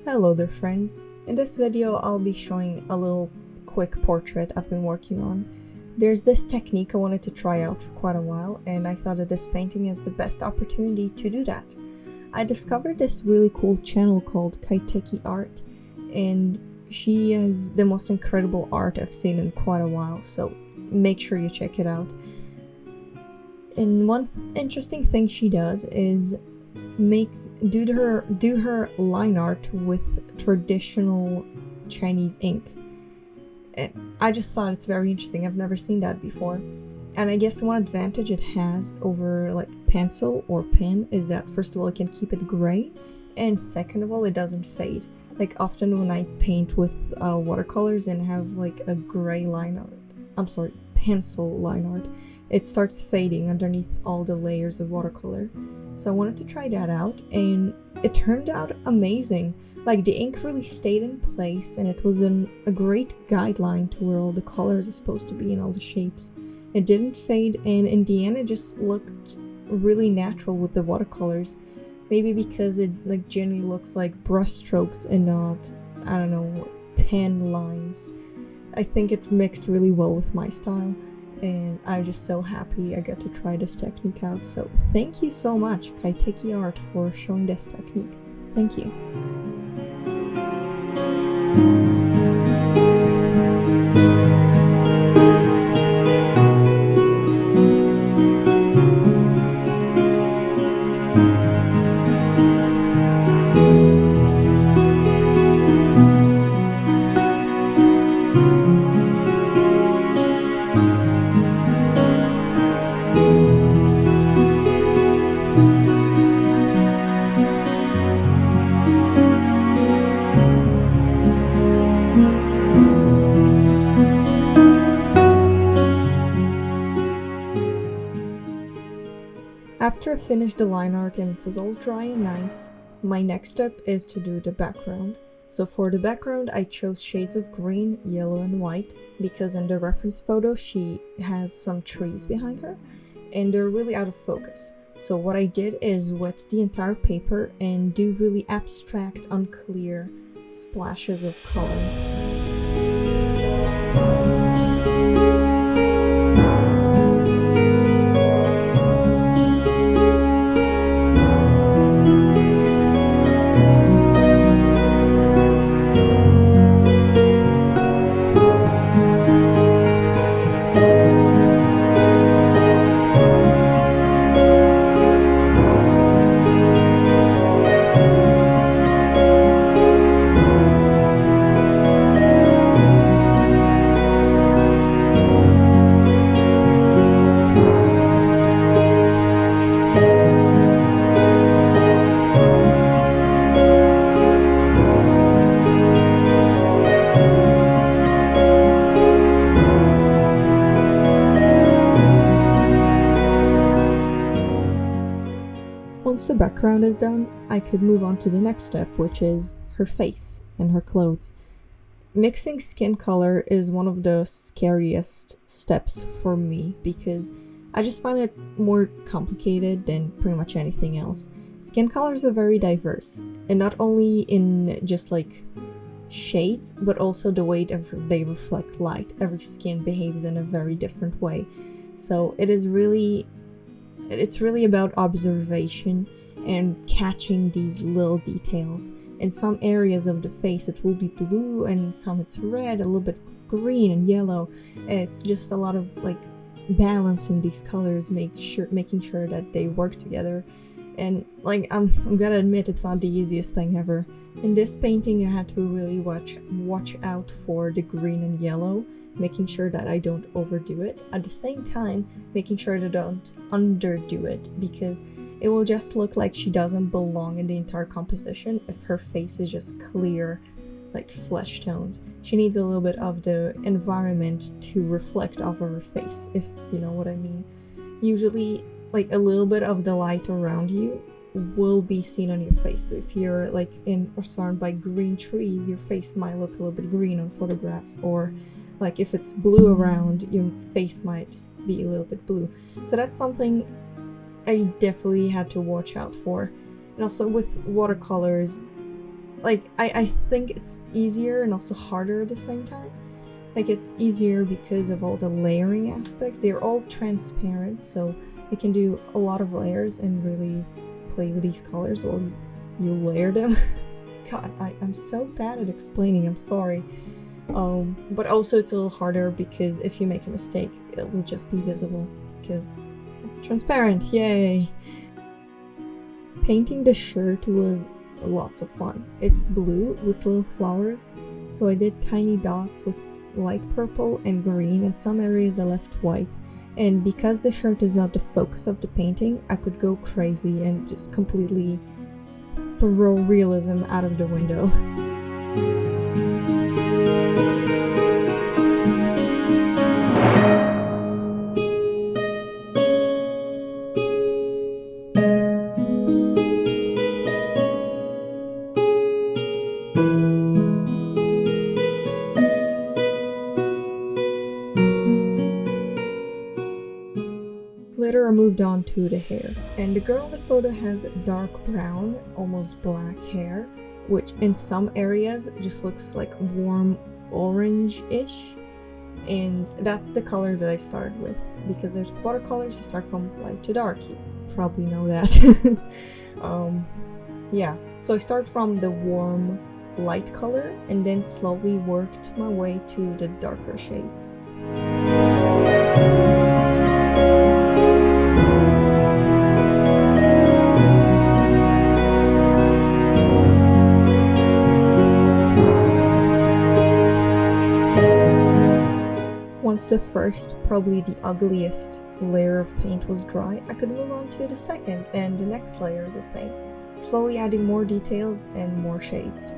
Hello there friends, in this video I'll be showing a little quick portrait I've been working on. There's this technique I wanted to try out for quite a while and I thought that this painting is the best opportunity to do that. I discovered this really cool channel called Kaiteki Art and she has the most incredible art I've seen in quite a while, so make sure you check it out. And one interesting thing she does is do her line art with traditional Chinese ink. And I just thought it's very interesting. I've never seen that before. And I guess one advantage it has over like pencil or pen is that first of all it can keep it gray, and second of all it doesn't fade. Like often when I paint with watercolors and have like a gray line art, pencil line art, it starts fading underneath all the layers of watercolor. So I wanted to try that out and it turned out amazing. Like the ink really stayed in place and it was a great guideline to where all the colors are supposed to be and all the shapes. It didn't fade and in the end it just looked really natural with the watercolors. Maybe because it like generally looks like brush strokes and not, I don't know, pen lines. I think it mixed really well with my style. And I'm just so happy I got to try this technique out. So thank you so much, Kaiteki Art, for showing this technique. Thank you. After I finished the line art and it was all dry and nice, my next step is to do the background. So for the background I chose shades of green, yellow and white because in the reference photo she has some trees behind her and they're really out of focus. So what I did is wet the entire paper and do really abstract, unclear splashes of color. Once the background is done, I could move on to the next step, which is her face and her clothes. Mixing skin color is one of the scariest steps for me because I just find it more complicated than pretty much anything else. Skin colors are very diverse, and not only in just like shades, but also the way they reflect light. Every skin behaves in a very different way. So it's really about observation and catching these little details. In some areas of the face it will be blue and some it's red, a little bit green and yellow. And it's just a lot of like balancing these colors, making sure that they work together. And like I'm gonna admit it's not the easiest thing ever. In this painting I had to really watch out for the green and yellow, making sure that I don't overdo it. At the same time, making sure that I don't underdo it, because it will just look like she doesn't belong in the entire composition if her face is just clear, like flesh tones. She needs a little bit of the environment to reflect off of her face, if you know what I mean. Usually, like a little bit of the light around you will be seen on your face. So if you're like in or surrounded by green trees, your face might look a little bit green on photographs, or like if it's blue around, your face might be a little bit blue. So that's something I definitely had to watch out for. And also with watercolors, like, I think it's easier and also harder at the same time. Like, it's easier because of all the layering aspect. They're all transparent, so you can do a lot of layers and really play with these colors while you layer them. God, I'm so bad at explaining, I'm sorry. But also it's a little harder because if you make a mistake, it will just be visible, because transparent, yay! Painting the shirt was lots of fun. It's blue with little flowers, so I did tiny dots with light purple and green, and some areas I left white. And because the shirt is not the focus of the painting, I could go crazy and just completely throw realism out of the window. Later I moved on to the hair, and the girl in the photo has dark brown, almost black hair, which in some areas just looks like warm orange-ish, and that's the color that I started with, because with watercolors you start from light to dark, you probably know that. Yeah, so I start from the warm light color and then slowly worked my way to the darker shades. Once the first, probably the ugliest layer of paint was dry, I could move on to the second and the next layers of paint, slowly adding more details and more shades.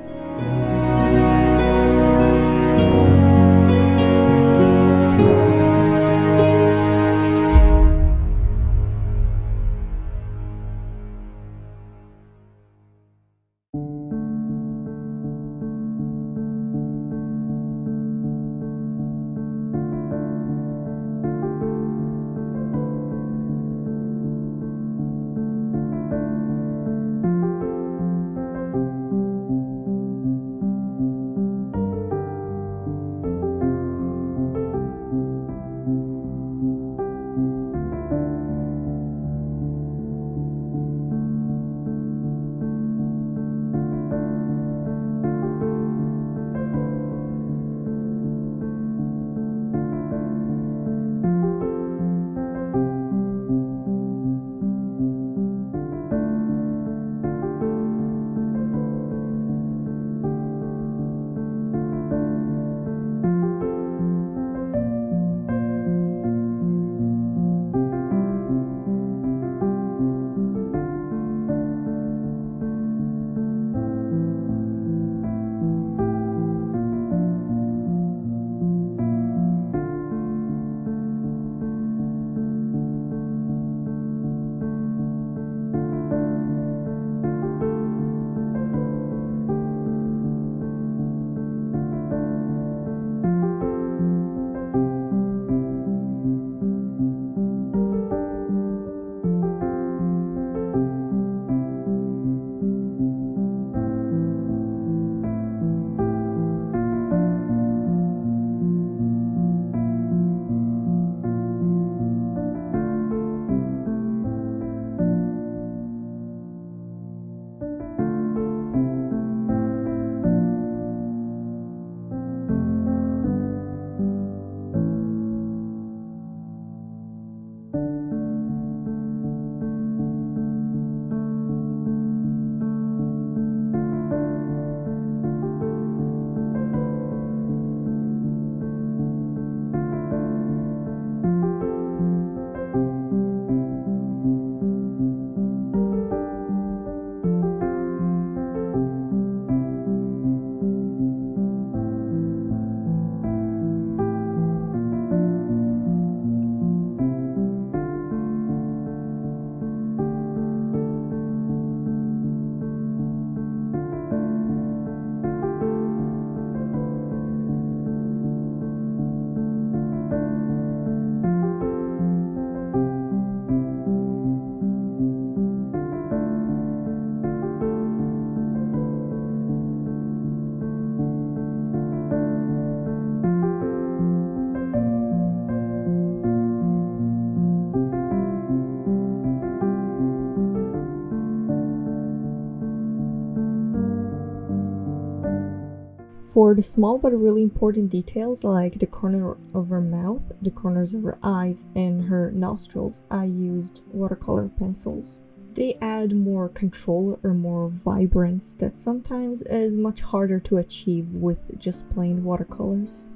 For the small but really important details like the corner of her mouth, the corners of her eyes, and her nostrils, I used watercolor pencils. They add more control or more vibrance that sometimes is much harder to achieve with just plain watercolors.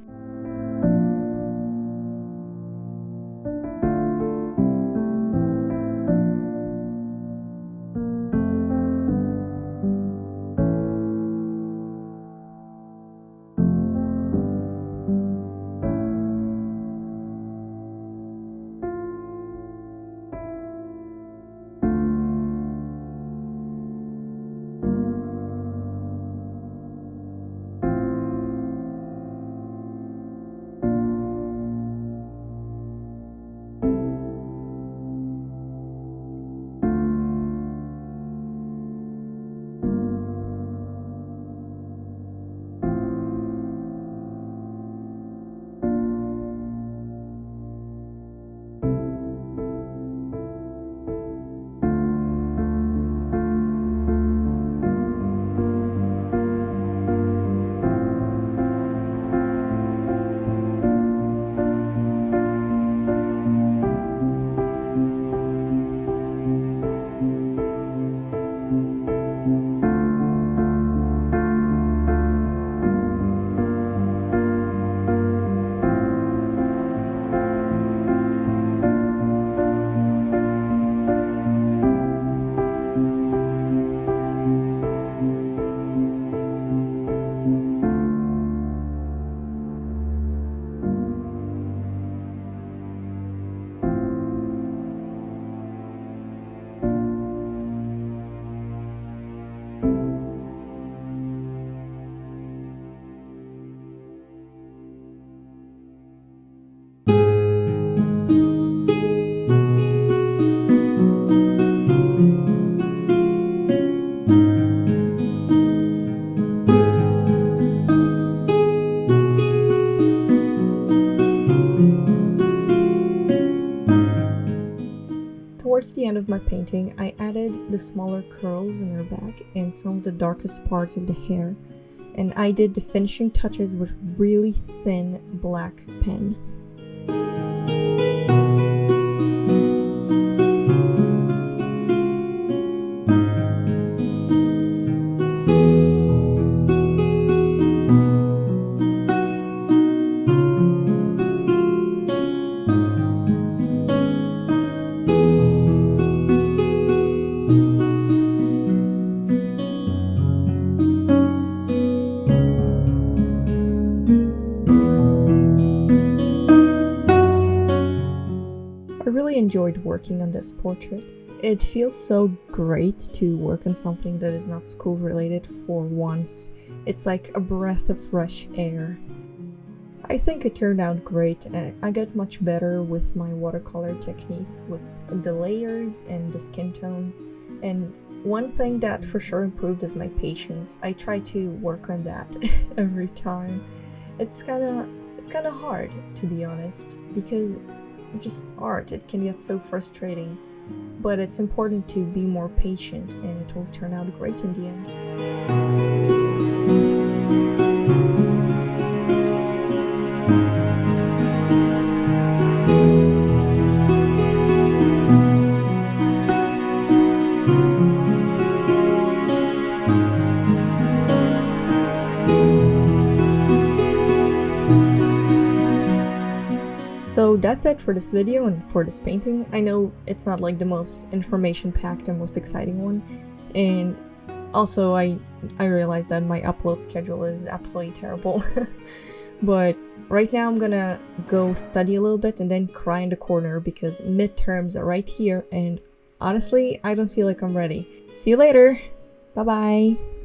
Towards the end of my painting, I added the smaller curls in her back and some of the darkest parts of the hair, and I did the finishing touches with really thin black pen. I really enjoyed working on this portrait. It feels so great to work on something that is not school related for once. It's like a breath of fresh air. I think it turned out great and I got much better with my watercolor technique with the layers and the skin tones. And one thing that for sure improved is my patience. I try to work on that every time. It's kind of hard, to be honest, because just art, it can get so frustrating, but it's important to be more patient and it will turn out great in the end. So that's it for this video and for this painting. I know it's not like the most information-packed and most exciting one, and also I realized that my upload schedule is absolutely terrible. But right now I'm gonna go study a little bit and then cry in the corner because midterms are right here and honestly I don't feel like I'm ready. See you later! Bye bye!